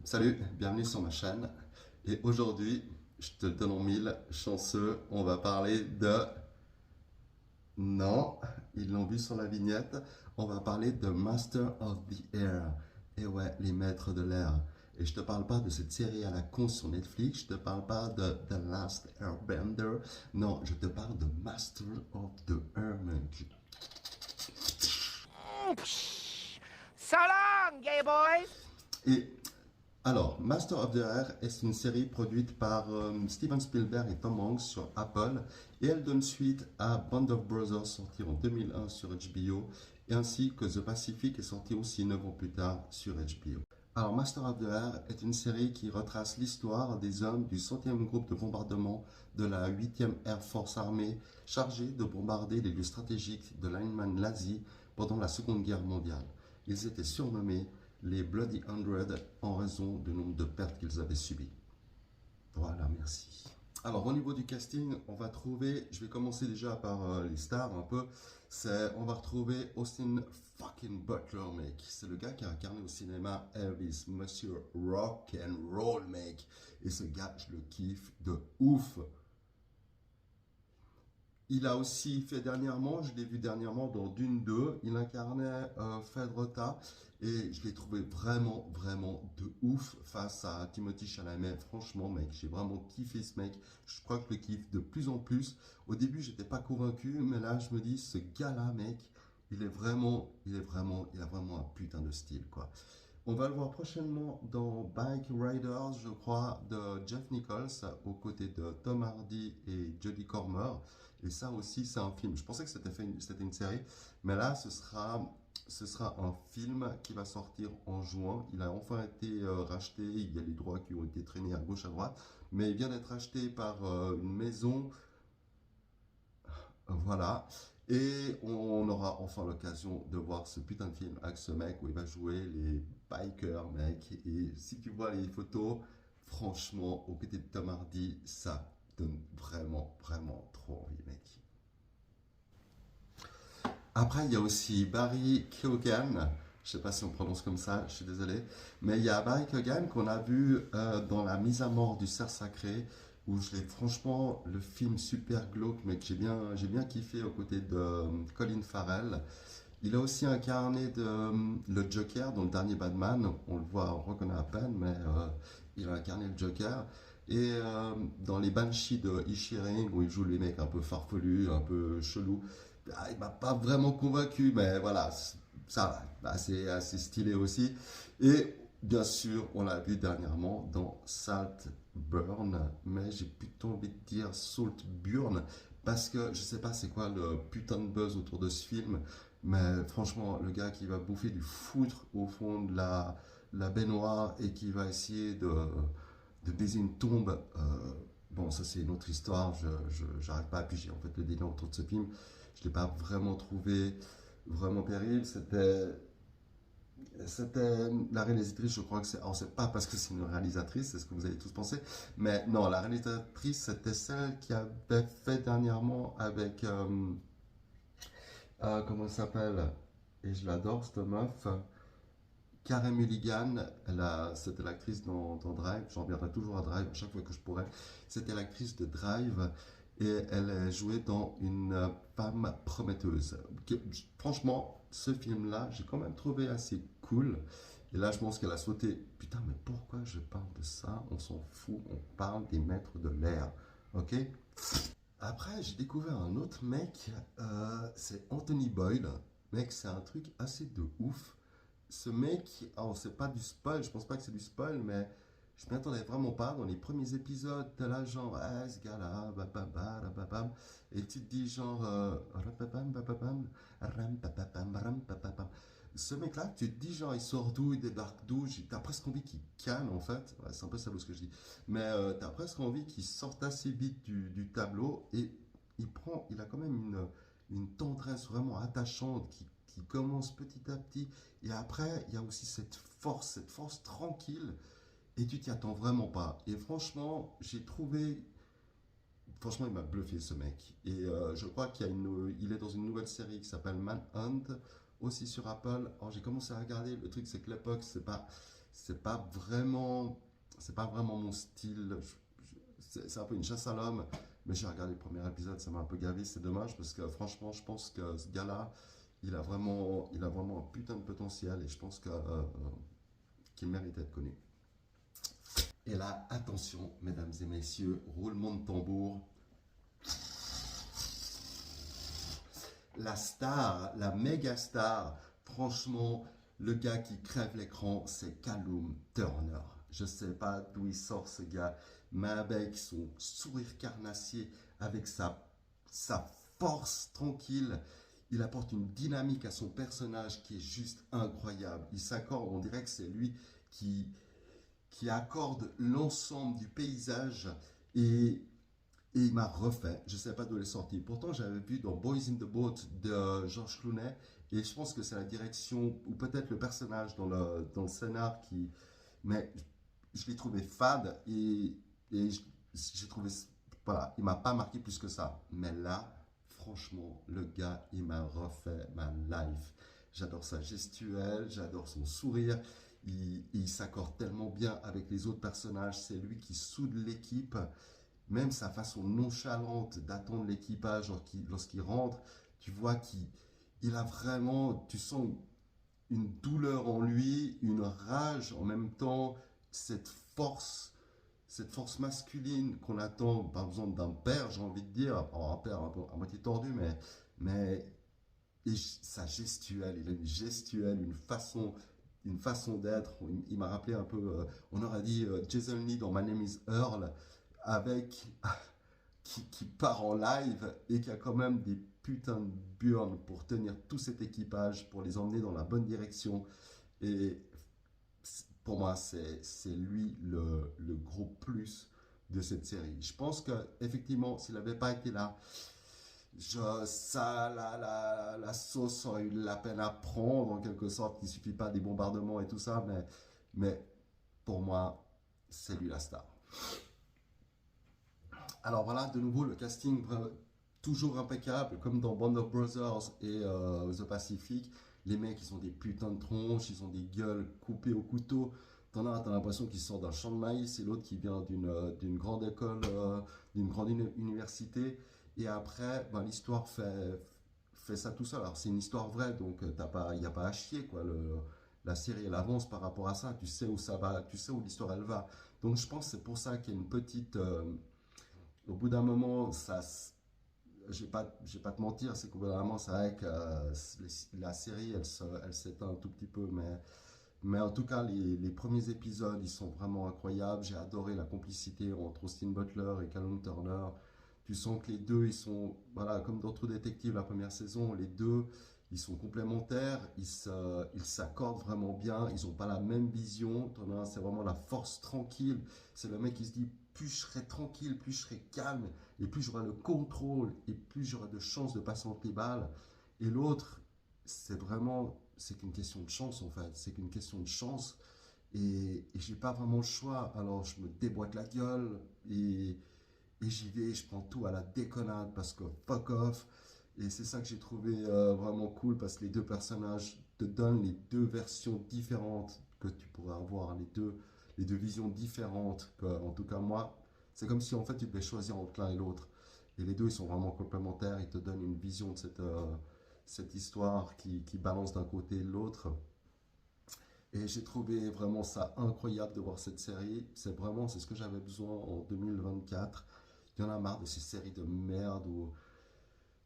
Salut, bienvenue sur ma chaîne. Et aujourd'hui, je te le donne en mille, chanceux, on va parler de... Non, ils l'ont vu sur la vignette, on va parler de Master of the Air. Et ouais, les maîtres de l'air. Et je te parle pas de cette série à la con sur Netflix, je te parle pas de The Last Airbender, non, je te parle de Master of the Air, mec. So long, gay boys! Et alors, Master of the Air est une série produite par Steven Spielberg et Tom Hanks sur Apple et elle donne suite à Band of Brothers sorti en 2001 sur HBO et ainsi que The Pacific est sorti aussi 9 ans plus tard sur HBO. Alors, Master of the Air est une série qui retrace l'histoire des hommes du 100e groupe de bombardement de la 8e Air Force Armée chargé de bombarder les lieux stratégiques de l'Allemagne nazie pendant la Seconde Guerre mondiale. Ils étaient surnommés les Bloody Hundred en raison du nombre de pertes qu'ils avaient subies. Voilà, merci. Alors au niveau du casting, on va trouver, je vais commencer déjà par les stars un peu, on va retrouver Austin fucking Butler, mec. C'est le gars qui a incarné au cinéma Elvis, Monsieur Rock and Roll, mec. Et ce gars, je le kiffe de ouf. Il a aussi fait dernièrement, je l'ai vu dernièrement dans Dune 2, il incarnait Fred Rota et je l'ai trouvé vraiment de ouf face à Timothy Chalamet. Franchement, mec, j'ai vraiment kiffé ce mec. Je crois que je le kiffe de plus en plus. Au début, j'étais pas convaincu, mais là, je me dis, ce gars-là, mec, il a vraiment un putain de style, quoi. On va le voir prochainement dans Bike Riders, je crois, de Jeff Nichols, aux côtés de Tom Hardy et Jodie Comer. Et ça aussi, c'est un film. Je pensais que c'était une série, mais là, ce sera un film qui va sortir en juin. Il a enfin été racheté. Il y a les droits qui ont été traînés à gauche, à droite, mais il vient d'être racheté par une maison. Voilà. Et on aura enfin l'occasion de voir ce putain de film avec ce mec où il va jouer les bikers, mec. Et si tu vois les photos, franchement, aux côtés de Tom Hardy, ça donne vraiment trop envie, mec. Après, il y a aussi Barry Keoghan. Je sais pas si on prononce comme ça, je suis désolé. Mais il y a Barry Keoghan qu'on a vu dans La mise à mort du cerf sacré, où je l'ai franchement, le film super glauque, mais que j'ai bien kiffé aux côtés de Colin Farrell. Il a aussi incarné le Joker dans le dernier Batman. On le voit, on reconnaît à peine, mais il a incarné le Joker. Et dans les Banshees de Inisherin, où il joue les mecs un peu farfelus, un peu chelous, ah, il m'a pas vraiment convaincu, mais voilà, ça va. Bah, c'est assez stylé aussi. Et bien sûr, on l'a vu dernièrement dans Saltburn, mais j'ai plutôt envie de dire Saltburn, parce que je sais pas c'est quoi le putain de buzz autour de ce film, mais franchement, le gars qui va bouffer du foutre au fond de la baignoire et qui va essayer de baiser une tombe, bon, ça c'est une autre histoire, j'arrête pas à piger en fait le délire autour de ce film. Je l'ai pas vraiment trouvé vraiment terrible. C'était la réalisatrice, je crois que c'est. Alors, c'est pas parce que c'est une réalisatrice, c'est ce que vous avez tous pensé. Mais non, la réalisatrice, c'était celle qui avait fait dernièrement avec. Comment elle s'appelle? Et je l'adore, cette meuf. Carey Mulligan, c'était l'actrice dans Drive, j'en reviendrai toujours à Drive à chaque fois que je pourrais. C'était l'actrice de Drive et elle a joué dans Une femme prometteuse. Franchement, ce film-là, j'ai quand même trouvé assez cool. Et là, je pense qu'elle a sauté. Putain, mais pourquoi je parle de ça? On s'en fout, on parle des maîtres de l'air. Ok? Après, j'ai découvert un autre mec, c'est Anthony Boyle. Mec, c'est un truc assez de ouf. Ce mec, alors c'est pas du spoil, je pense pas que c'est du spoil, mais je m'y attendais vraiment pas. Dans les premiers épisodes, t'as là genre, ah, ce gars-là, bababa, rababam, et tu te dis genre, rapapam, bababam, ram, papapam, ram, papapam. Ce mec-là, tu te dis genre, il sort d'où, il débarque d'où, t'as presque envie qu'il canne en fait. Ouais, c'est un peu salaud ce que je dis. Mais t'as presque envie qu'il sorte assez vite du tableau et il a quand même une tendresse vraiment attachante qui commence petit à petit et après, il y a aussi cette force tranquille, et tu t'y attends vraiment pas. Et franchement, franchement, il m'a bluffé ce mec. Et je crois il est dans une nouvelle série qui s'appelle Manhunt, aussi sur Apple. Alors j'ai commencé à regarder, le truc c'est que l'époque, c'est pas vraiment mon style. C'est un peu une chasse à l'homme, mais j'ai regardé le premier épisode, ça m'a un peu gavé, c'est dommage parce que franchement, je pense que ce gars-là, il a vraiment un putain de potentiel et je pense qu'il mérite d'être connu. Et là, attention, mesdames et messieurs, roulement de tambour. La star, la méga star, franchement, le gars qui crève l'écran, c'est Callum Turner. Je sais pas d'où il sort ce gars, mais avec son sourire carnassier, avec sa force tranquille, il apporte une dynamique à son personnage qui est juste incroyable. Il s'accorde, on dirait que c'est lui qui accorde l'ensemble du paysage et et il m'a refait, je ne sais pas d'où il est sorti. Pourtant, j'avais vu dans Boys in the Boat de George Clooney, et je pense que c'est la direction, ou peut-être le personnage dans le scénar qui. Mais je l'ai trouvé fade, et j'ai trouvé. Voilà, il m'a pas marqué plus que ça. Mais là, franchement, le gars, il m'a refait ma life. J'adore sa gestuelle, j'adore son sourire. Il s'accorde tellement bien avec les autres personnages. C'est lui qui soude l'équipe. Même sa façon nonchalante d'attendre l'équipage lorsqu'il rentre, tu vois qu'il a vraiment, tu sens une douleur en lui, une rage en même temps, cette force, cette force masculine qu'on attend par exemple d'un père, j'ai envie de dire, alors un père un peu à moitié tordu, mais et sa gestuelle, il a une gestuelle, une façon d'être. Il m'a rappelé un peu, on aurait dit Jason Lee dans My Name is Earl, avec qui part en live et qui a quand même des putains de burnes pour tenir tout cet équipage, pour les emmener dans la bonne direction. Et pour moi, c'est lui le gros plus de cette série. Je pense que effectivement, s'il n'avait pas été là, la sauce aurait eu la peine à prendre en quelque sorte. Il ne suffit pas des bombardements et tout ça, mais pour moi, c'est lui la star. Alors voilà, de nouveau, le casting toujours impeccable, comme dans Band of Brothers et The Pacific. Les mecs, ils ont des putains de tronches, ils ont des gueules coupées au couteau. T'as l'impression qu'ils sortent d'un champ de maïs, et l'autre qui vient d'une grande école, d'une grande université. Et après, ben, l'histoire fait ça tout seul. Alors c'est une histoire vraie, donc il n'y a pas à chier, quoi. La série, elle avance par rapport à ça. Tu sais où ça va, tu sais où l'histoire, elle va. Donc je pense que c'est pour ça qu'il y a une petite... au bout d'un moment, je vais pas te mentir, c'est qu'au bout d'un moment, c'est vrai que la série, elle s'éteint un tout petit peu, mais en tout cas, les premiers épisodes, ils sont vraiment incroyables. J'ai adoré la complicité entre Austin Butler et Callum Turner. Tu sens que les deux, ils sont, voilà, comme dans True Detective, la première saison, les deux, ils sont complémentaires, ils s'accordent vraiment bien, ils n'ont pas la même vision. Turner, c'est vraiment la force tranquille. C'est le mec qui se dit, plus je serai tranquille, plus je serai calme, et plus j'aurai le contrôle, et plus j'aurai de chances de passer entre les balles. Et l'autre, c'est qu'une question de chance en fait, c'est qu'une question de chance, et j'ai pas vraiment le choix, alors je me déboîte la gueule, et j'y vais, je prends tout à la déconnade, parce que fuck off, et c'est ça que j'ai trouvé vraiment cool, parce que les deux personnages te donnent les deux versions différentes que tu pourrais avoir, les deux visions différentes, en tout cas moi, c'est comme si en fait tu devais choisir entre l'un et l'autre, et les deux ils sont vraiment complémentaires, ils te donnent une vision de cette histoire qui balance d'un côté et de l'autre. Et j'ai trouvé vraiment ça incroyable de voir cette série. C'est ce que j'avais besoin en 2024. Il y en a marre de ces séries de merde où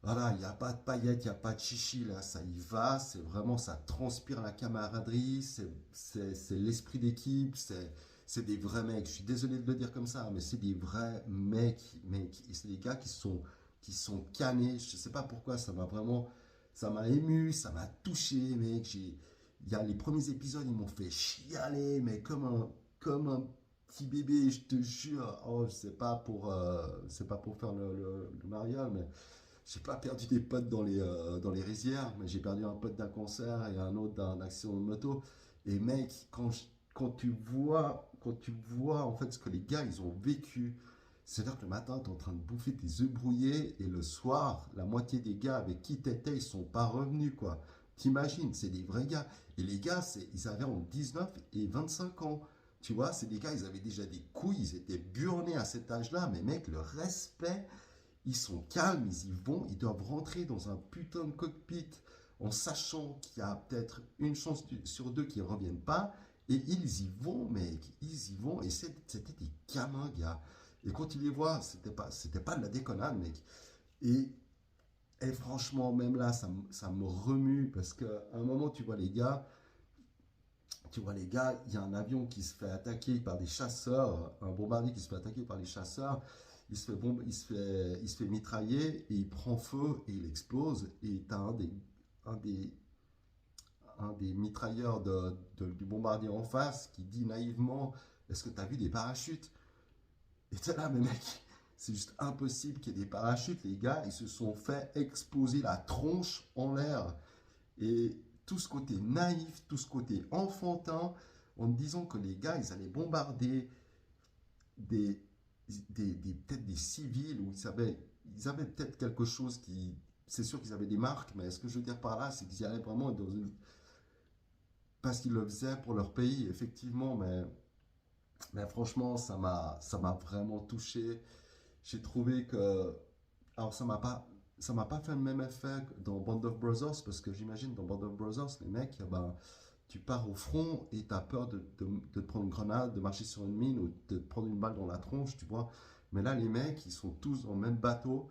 voilà, il n'y a pas de paillettes, il n'y a pas de chichi, là, ça y va, c'est vraiment, ça transpire la camaraderie, c'est l'esprit d'équipe, c'est des vrais mecs. Je suis désolé de le dire comme ça, mais c'est des vrais mecs. Et c'est des gars qui sont canés. Je sais pas pourquoi, ça m'a ému, ça m'a touché, mec. Il y a les premiers épisodes, ils m'ont fait chialer, mais comme un petit bébé, je te jure. Oh, c'est pas pour faire le mariole, mais j'ai pas perdu des potes dans les rizières, mais j'ai perdu un pote d'un cancer et un autre d'un accident de moto. Et mec, quand tu vois en fait ce que les gars ils ont vécu, c'est-à-dire que le matin, tu es en train de bouffer tes œufs brouillés et le soir, la moitié des gars avec qui tu étais, ils sont pas revenus, quoi. t'imagines, c'est des vrais gars. Et les gars, ils avaient entre 19 et 25 ans. Tu vois, c'est des gars, ils avaient déjà des couilles, ils étaient burnés à cet âge-là. Mais mec, le respect, ils sont calmes, ils y vont, ils doivent rentrer dans un putain de cockpit en sachant qu'il y a peut-être une chance sur deux qu'ils ne reviennent pas. Et ils y vont, mec, ils y vont. Et c'était des gamins, gars. Et quand tu les vois, c'était pas de la déconnade, mec. Et, et franchement, même là, ça me remue parce qu'à un moment, il y a un avion qui se fait attaquer par des chasseurs, un bombardier qui se fait attaquer par les chasseurs. Il se fait mitrailler et il prend feu et il explose. Et tu as un des, un des mitrailleurs du bombardier en face qui dit naïvement: Est-ce que tu as vu des parachutes? Et t'es là, mais mec, c'est juste impossible qu'il y ait des parachutes. Les gars, ils se sont fait exploser la tronche en l'air. Et tout ce côté naïf, tout ce côté enfantin, en disant que les gars, ils allaient bombarder des, peut-être des civils, où ils avaient peut-être quelque chose qui... C'est sûr qu'ils avaient des marques, mais ce que je veux dire par là, c'est qu'ils y allaient vraiment dans une... Parce qu'ils le faisaient pour leur pays, effectivement, mais franchement, ça m'a vraiment touché. J'ai trouvé que... Alors, ça m'a pas fait le même effet que dans Band of Brothers, parce que j'imagine dans Band of Brothers, les mecs, ben, tu pars au front et tu as peur de te prendre une grenade, de marcher sur une mine ou de te prendre une balle dans la tronche, tu vois. Mais là, les mecs, ils sont tous dans le même bateau.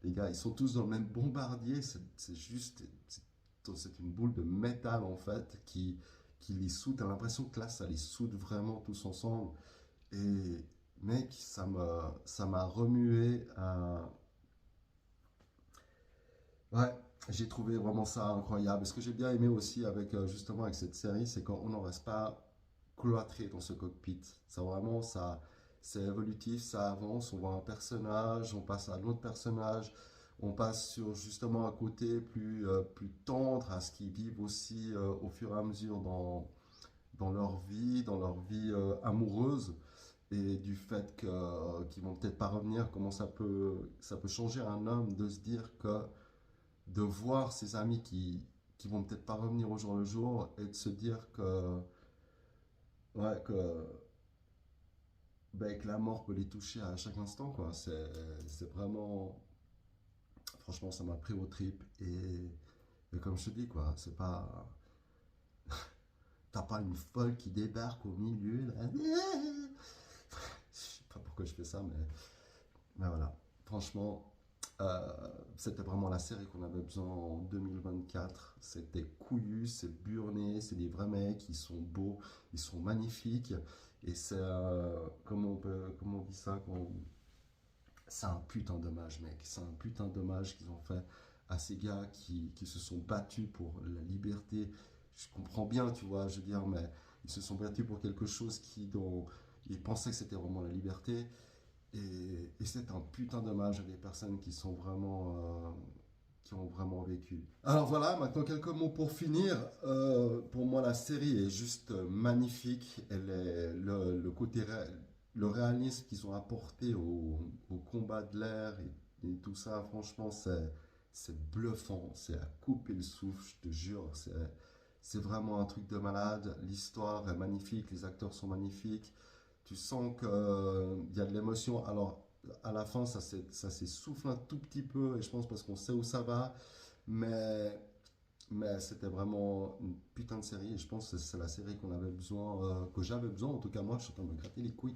Les gars, ils sont tous dans le même bombardier. C'est juste... C'est une boule de métal, en fait, qui les soude. T'as l'impression que là, ça les soude vraiment tous ensemble. Et mec, ça m'a remué. Ouais, j'ai trouvé vraiment ça incroyable. Et ce que j'ai bien aimé aussi avec justement avec cette série, c'est qu'on n'en reste pas cloîtré dans ce cockpit. Ça vraiment, c'est évolutif, ça avance. On voit un personnage, on passe à l'autre personnage, on passe sur justement un côté plus tendre à ce qu'ils vivent aussi au fur et à mesure dans leur vie amoureuse. Et du fait qu'ils vont peut-être pas revenir, comment ça peut changer un homme de se dire que de voir ses amis qui vont peut-être pas revenir au jour le jour et de se dire ouais, ben, que la mort peut les toucher à chaque instant, quoi. C'est vraiment, franchement, ça m'a pris aux tripes et comme je te dis, quoi, c'est pas, t'as pas une folle qui débarque au milieu, là. Je sais pas pourquoi je fais ça, mais voilà. Franchement, c'était vraiment la série qu'on avait besoin en 2024. C'était couillu, c'est burné, c'est des vrais mecs, ils sont beaux, ils sont magnifiques. Et c'est, comment on dit ça c'est un putain de dommage, mec. C'est un putain de dommage qu'ils ont fait à ces gars qui se sont battus pour la liberté. Je comprends bien, tu vois, je veux dire, mais ils se sont battus pour quelque chose dont ils pensaient que c'était vraiment la liberté. Et c'est un putain d'hommage à des personnes qui ont vraiment vécu. Alors voilà, maintenant quelques mots pour finir. Pour moi, la série est juste magnifique. Le côté le réalisme qu'ils ont apporté au combat de l'air et tout ça, franchement, c'est bluffant. C'est à couper le souffle, je te jure. C'est vraiment un truc de malade. L'histoire est magnifique, les acteurs sont magnifiques. Tu sens qu'il y a de l'émotion. Alors, à la fin, ça s'essouffle un tout petit peu, et je pense parce qu'on sait où ça va. Mais, mais c'était vraiment une putain de série, et je pense que c'est la série qu'on avait besoin, que j'avais besoin. En tout cas, moi, je suis en train de me gratter les couilles.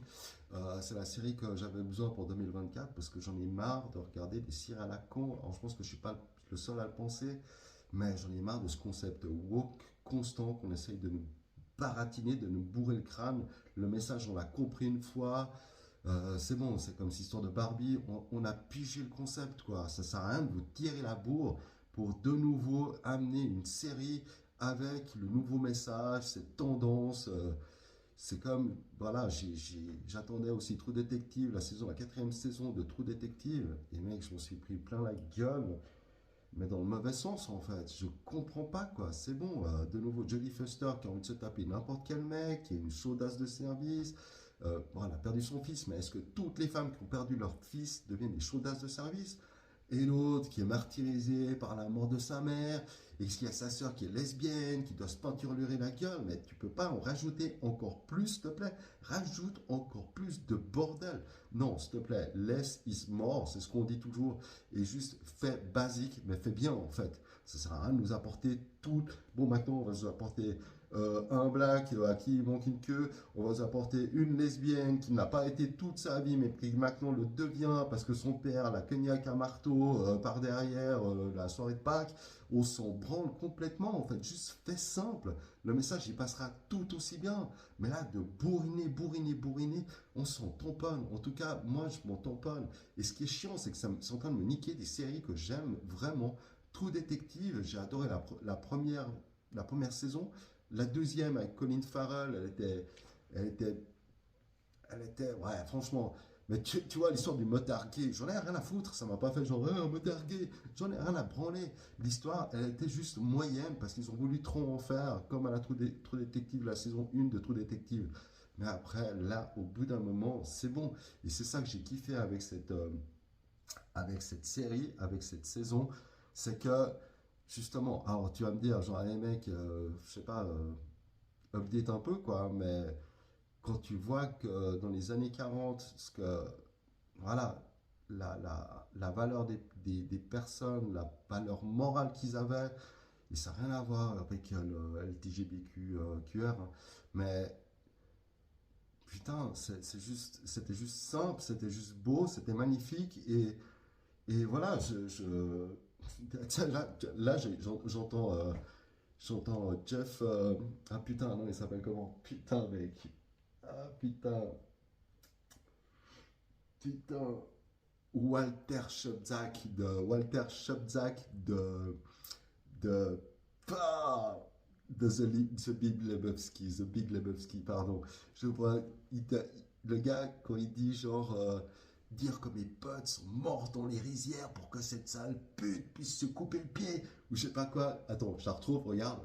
C'est la série que j'avais besoin pour 2024, parce que j'en ai marre de regarder des séries à la con. Alors, je pense que je suis pas le seul à le penser, mais j'en ai marre de ce concept woke constant qu'on essaye de nous baratiner, de nous bourrer le crâne. Le message, on l'a compris une fois. C'est bon, c'est comme cette histoire de Barbie. On a pigé le concept, quoi. Ça sert à rien de vous tirer la bourre pour de nouveau amener une série avec le nouveau message, cette tendance. C'est comme, voilà, j'attendais aussi True Detective, la quatrième saison de True Detective. Et mec, je m'en suis pris plein la gueule. Mais dans le mauvais sens, en fait. Je comprends pas, quoi. C'est bon. De nouveau, Jodie Foster qui a envie de se taper n'importe quel mec, qui est une chaudasse de service. Bon, elle a perdu son fils, mais est-ce que toutes les femmes qui ont perdu leur fils deviennent des chaudasses de service? et l'autre qui est martyrisé par la mort de sa mère, et qu'il y a sa sœur qui est lesbienne, qui doit se peinturer la gueule, mais tu peux pas en rajouter encore plus, s'il te plaît. Rajoute encore plus de bordel. Non, s'il te plaît, less is more, c'est ce qu'on dit toujours, et juste fais basique, mais fais bien en fait. Ça sert à rien de nous apporter tout. Bon, maintenant, on va nous apporter un black à qui il manque une queue, on va nous apporter une lesbienne qui n'a pas été toute sa vie, mais qui maintenant le devient parce que son père l'a cogné avec un marteau par derrière la soirée de Pâques. On s'en branle complètement, en fait, juste fais simple. Le message, il passera tout aussi bien. Mais là, de bourriner, on s'en tamponne. En tout cas, moi, je m'en tamponne. Et ce qui est chiant, c'est que c'est en train de me niquer des séries que j'aime vraiment. True Detective, j'ai adoré la première saison. La deuxième avec Colin Farrell, elle était, ouais, franchement. Mais tu vois, l'histoire du motard gay, j'en ai rien à foutre, ça m'a pas fait genre, un motard gay, j'en ai rien à branler. L'histoire, elle était juste moyenne parce qu'ils ont voulu trop en faire, comme à la True Detective, la saison 1 de True Detective. Mais après, là, au bout d'un moment, c'est bon. Et c'est ça que j'ai kiffé avec cette série, avec cette saison, c'est que, justement, alors tu vas me dire, genre, les mecs, je sais pas, update un peu, quoi, mais quand tu vois que dans les années 40, voilà, la valeur des personnes, la valeur morale qu'ils avaient, et ça n'a rien à voir avec le LGBTQR, hein, mais putain, c'était juste simple, c'était juste beau, c'était magnifique, et voilà, tiens, là j'entends Jeff, ah putain, non, il s'appelle comment? Putain, mec, ah putain, de, ah, de The Big Lebowski, pardon. Je vois, le gars, quand il dit genre, dire que mes potes sont morts dans les rizières pour que cette sale pute puisse se couper le pied, ou je sais pas quoi. Attends, je la retrouve, regarde.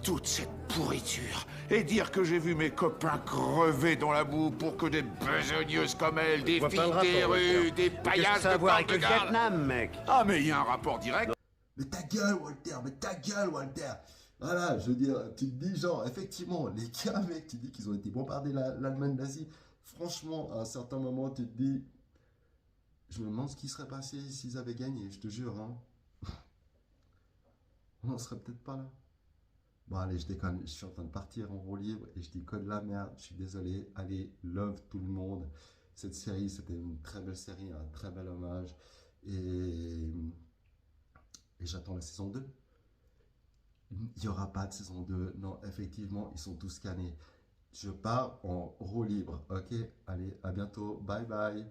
Toute cette pourriture. Et dire que j'ai vu mes copains crever dans la boue pour que des besogneuses comme elle, des vois pas filles le des rapport, rues, Walter. des Qu'est-ce que paillasses ça a à de voir avec le Portugal. Vietnam, mec? Ah, mais il y a un rapport direct. Mais ta gueule, Walter, mais ta gueule, Walter. Voilà, je veux dire, tu te dis, genre, effectivement, les gars, mec, tu dis qu'ils ont été bombardés l'Allemagne nazie. Franchement, à un certain moment, tu te dis, je me demande ce qui serait passé s'ils avaient gagné, je te jure, hein. On n'en serait peut-être pas là. Bon, allez, je déconne, je suis en train de partir en roue libre et je déconne la merde, je suis désolé. Allez, love tout le monde. Cette série, c'était une très belle série, un très bel hommage. Et j'attends la saison 2. Il n'y aura pas de saison 2. Non, effectivement, ils sont tous scannés. Je pars en roue libre. Ok, allez, à bientôt. Bye bye.